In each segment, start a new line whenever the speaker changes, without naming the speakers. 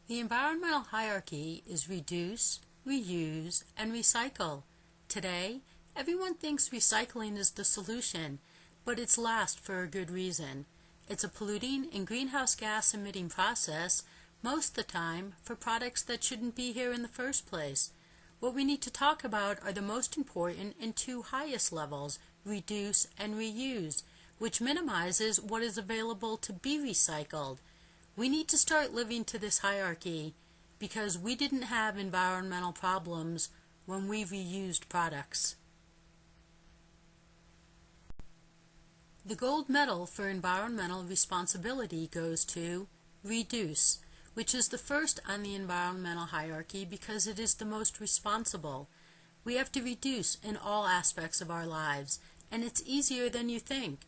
The environmental hierarchy is reduce, reuse, and recycle. Today, everyone thinks recycling is the solution, but it's last for a good reason. It's a polluting and greenhouse gas emitting process, most of the time, for products that shouldn't be here in the first place. What we need to talk about are the most important and two highest levels, reduce and reuse, which minimizes what is available to be recycled. We need to start living to this hierarchy because we didn't have environmental problems when we reused products. The gold medal for environmental responsibility goes to reduce, which is the first on the environmental hierarchy because it is the most responsible. We have to reduce in all aspects of our lives, and it's easier than you think.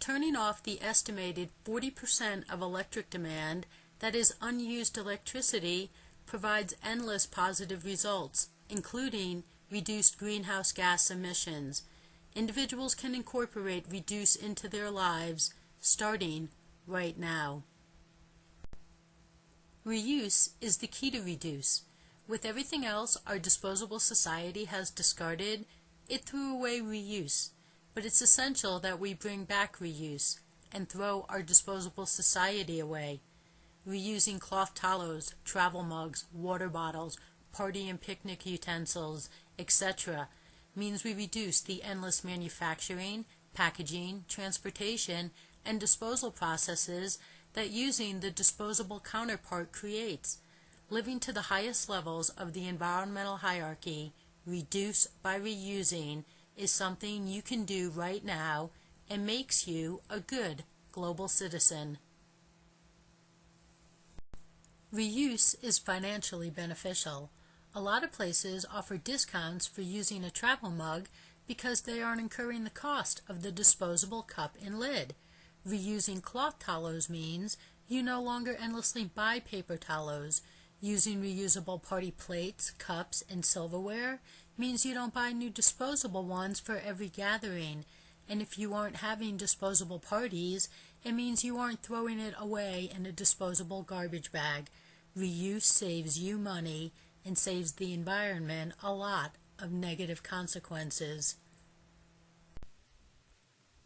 Turning off the estimated 40% of electric demand that is unused electricity provides endless positive results, including reduced greenhouse gas emissions. Individuals can incorporate reduce into their lives starting right now. Reuse is the key to reduce. With everything else our disposable society has discarded, it threw away reuse. But it's essential that we bring back reuse and throw our disposable society away. Reusing cloth towels, travel mugs, water bottles, party and picnic utensils, etc. means we reduce the endless manufacturing, packaging, transportation, and disposal processes that using the disposable counterpart creates. Living to the highest levels of the environmental hierarchy, reduce by reusing, is something you can do right now and makes you a good global citizen. Reuse is financially beneficial. A lot of places offer discounts for using a travel mug because they aren't incurring the cost of the disposable cup and lid. Reusing cloth towels means you no longer endlessly buy paper towels. Using reusable party plates, cups, and silverware means you don't buy new disposable ones for every gathering. And if you aren't having disposable parties, it means you aren't throwing it away in a disposable garbage bag. Reuse saves you money and saves the environment a lot of negative consequences.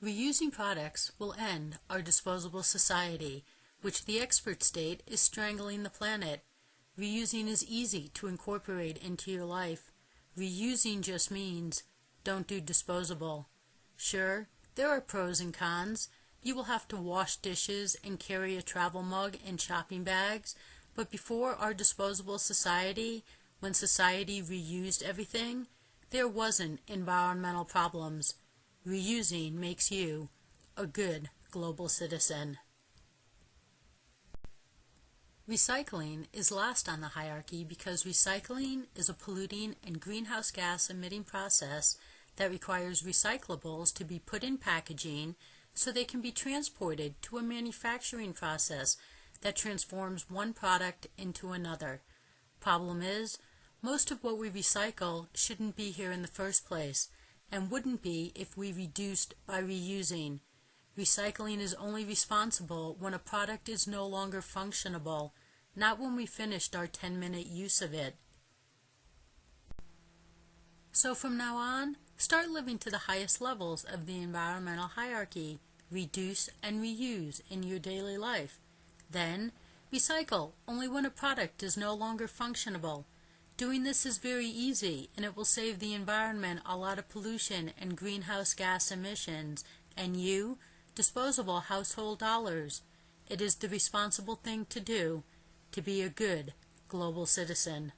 Reusing products will end our disposable society, which the experts state is strangling the planet. Reusing is easy to incorporate into your life. Reusing just means don't do disposable. Sure, there are pros and cons. You will have to wash dishes and carry a travel mug and shopping bags, but before our disposable society, when society reused everything, there wasn't environmental problems. Reusing makes you a good global citizen. Recycling is last on the hierarchy because recycling is a polluting and greenhouse gas emitting process that requires recyclables to be put in packaging so they can be transported to a manufacturing process that transforms one product into another. Problem is, most of what we recycle shouldn't be here in the first place and wouldn't be if we reduced by reusing. Recycling is only responsible when a product is no longer functionable, not when we finished our 10-minute use of it. So from now on, start living to the highest levels of the environmental hierarchy, reduce and reuse in your daily life. Then, recycle only when a product is no longer functionable. Doing this is very easy and it will save the environment a lot of pollution and greenhouse gas emissions, and you, disposable household dollars. It is the responsible thing to do to be a good global citizen.